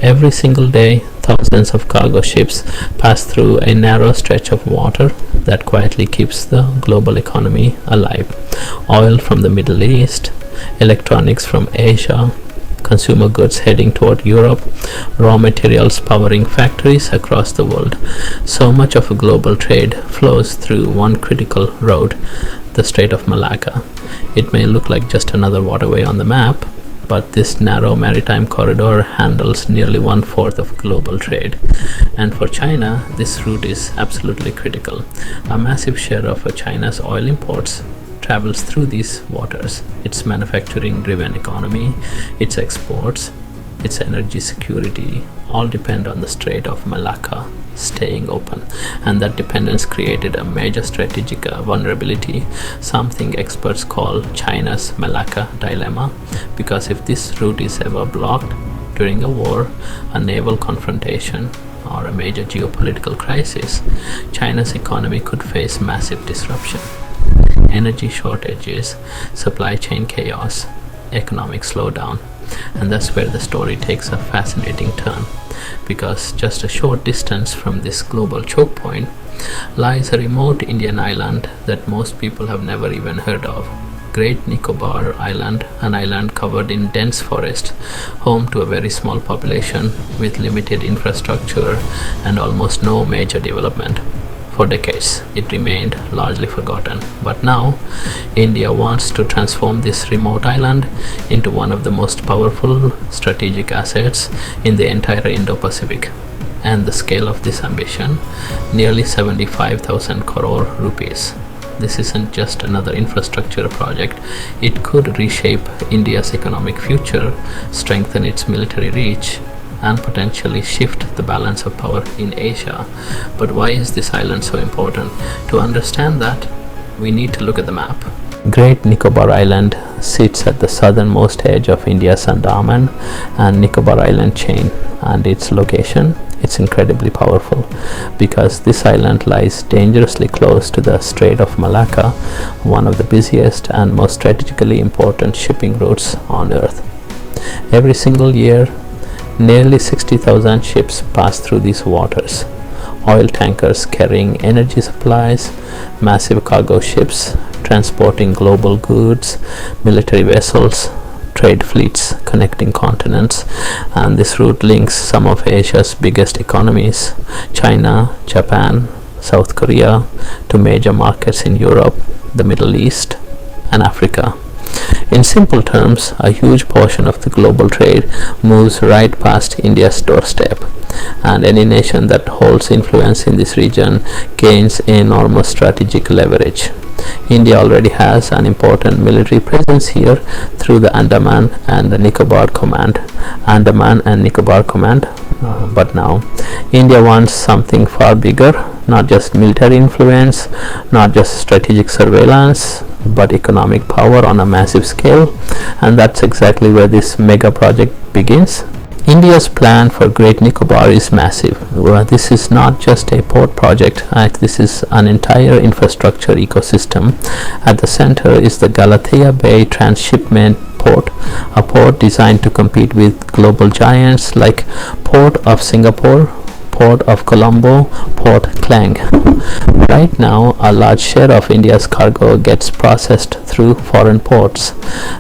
Every single day, thousands of cargo ships pass through a narrow stretch of water that quietly keeps the global economy alive. Oil from the Middle East, electronics from Asia, consumer goods heading toward Europe, raw materials powering factories across the world. So much of global trade flows through one critical road, the Strait of Malacca. It may look like just another waterway on the map, but this narrow maritime corridor handles nearly one-fourth of global trade. And for China, this route is absolutely critical. A massive share of China's oil imports travels through these waters. Its manufacturing-driven economy, its exports, its energy security all depend on the Strait of Malacca staying open, and that dependence created a major strategic vulnerability, something experts call China's Malacca dilemma, because if this route is ever blocked during a war, a naval confrontation, or a major geopolitical crisis, China's economy could face massive disruption. Energy shortages, supply chain chaos, economic slowdown. And that's where the story takes a fascinating turn, because just a short distance from this global choke point lies a remote Indian island that most people have never even heard of. Great Nicobar Island, an island covered in dense forest, home to a very small population with limited infrastructure and almost no major development. For decades, it remained largely forgotten. But now, India wants to transform this remote island into one of the most powerful strategic assets in the entire Indo-Pacific. And the scale of this ambition, nearly 75,000 crore rupees. This isn't just another infrastructure project. It could reshape India's economic future, strengthen its military reach, and potentially shift the balance of power in Asia. But why is this island so important? To understand that, we need to look at the map. Great Nicobar Island sits at the southernmost edge of India's Andaman and Nicobar Island chain, and its location, it's incredibly powerful because this island lies dangerously close to the Strait of Malacca, one of the busiest and most strategically important shipping routes on Earth. Every single year, nearly 60,000 ships pass through these waters. Oil tankers carrying energy supplies, massive cargo ships transporting global goods, military vessels, trade fleets connecting continents, and this route links some of Asia's biggest economies, China, Japan, South Korea, to major markets in Europe, the Middle East, and Africa. In simple terms, a huge portion of the global trade moves right past India's doorstep, and any nation that holds influence in this region gains enormous strategic leverage. India already has an important military presence here through the Andaman and Nicobar Command. But now India wants something far bigger, not just military influence, not just strategic surveillance, but economic power on a massive scale, and that's exactly where this mega project begins. India's plan for Great Nicobar is massive. This is not just a port project, this is an entire infrastructure ecosystem. At the center is the Galathea Bay Transshipment Port, a port designed to compete with global giants like Port of Singapore, Port of Colombo, Port Klang. Right now, a large share of India's cargo gets processed through foreign ports.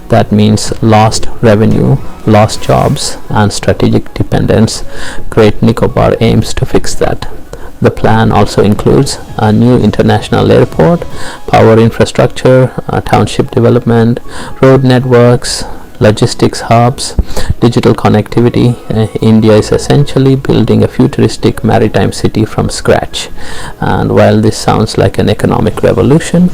That means lost revenue, lost jobs, and strategic dependence. Great Nicobar aims to fix that. The plan also includes a new international airport, power infrastructure, township development, road networks, logistics hubs, digital connectivity. India is essentially building a futuristic maritime city from scratch. And while this sounds like an economic revolution,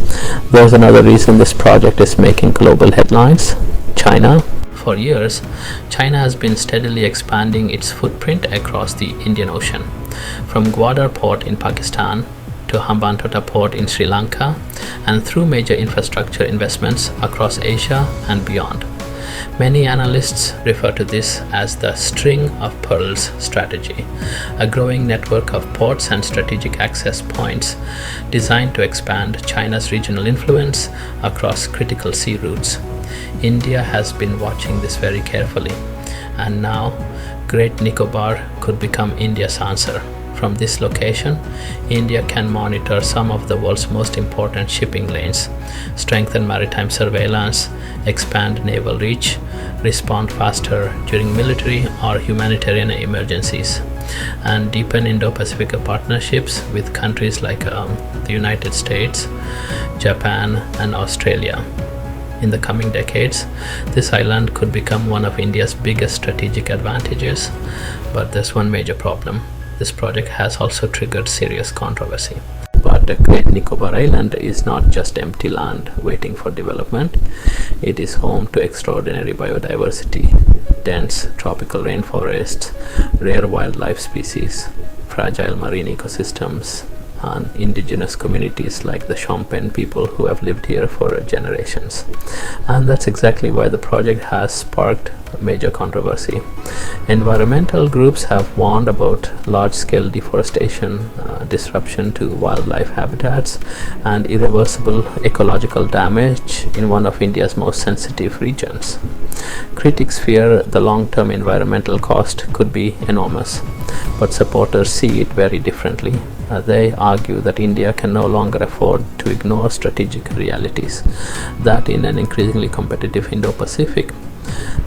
there's another reason this project is making global headlines: China. For years, China has been steadily expanding its footprint across the Indian Ocean, from Gwadar Port in Pakistan to Hambantota Port in Sri Lanka, and through major infrastructure investments across Asia and beyond. Many analysts refer to this as the string of pearls strategy, a growing network of ports and strategic access points designed to expand China's regional influence across critical sea routes. India has been watching this very carefully, and now Great Nicobar could become India's answer. From this location, India can monitor some of the world's most important shipping lanes, strengthen maritime surveillance, expand naval reach, respond faster during military or humanitarian emergencies, and deepen Indo-Pacific partnerships with countries like the United States, Japan, and Australia. In the coming decades, this island could become one of India's biggest strategic advantages, but there's one major problem. This project has also triggered serious controversy. But the Great Nicobar Island is not just empty land waiting for development. It is home to extraordinary biodiversity, dense tropical rainforests, rare wildlife species, fragile marine ecosystems, and indigenous communities like the Shompen people who have lived here for generations. And that's exactly why the project has sparked major controversy. Environmental groups have warned about large-scale deforestation, disruption to wildlife habitats, and irreversible ecological damage in one of India's most sensitive regions. Critics fear the long-term environmental cost could be enormous, but supporters see it very differently. They argue that India can no longer afford to ignore strategic realities, that in an increasingly competitive Indo-Pacific,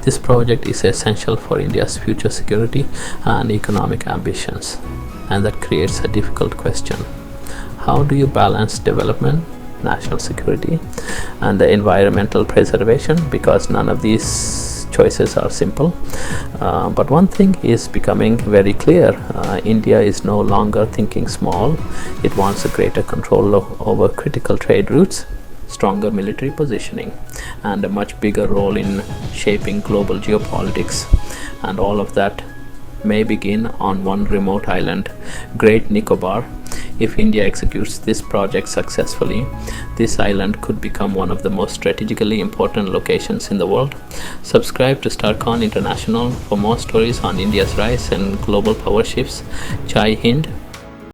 this project is essential for India's future security and economic ambitions. And that creates a difficult question. How do you balance development, national security, and the environmental preservation? Because none of these choices are simple. But one thing is becoming very clear. India is no longer thinking small. It wants a greater control over critical trade routes, stronger military positioning, and a much bigger role in shaping global geopolitics. And all of that may begin on one remote island, Great Nicobar. If India executes this project successfully, this island could become one of the most strategically important locations in the world. Subscribe to StarCon International for more stories on India's rise and global power shifts. Jai Hind.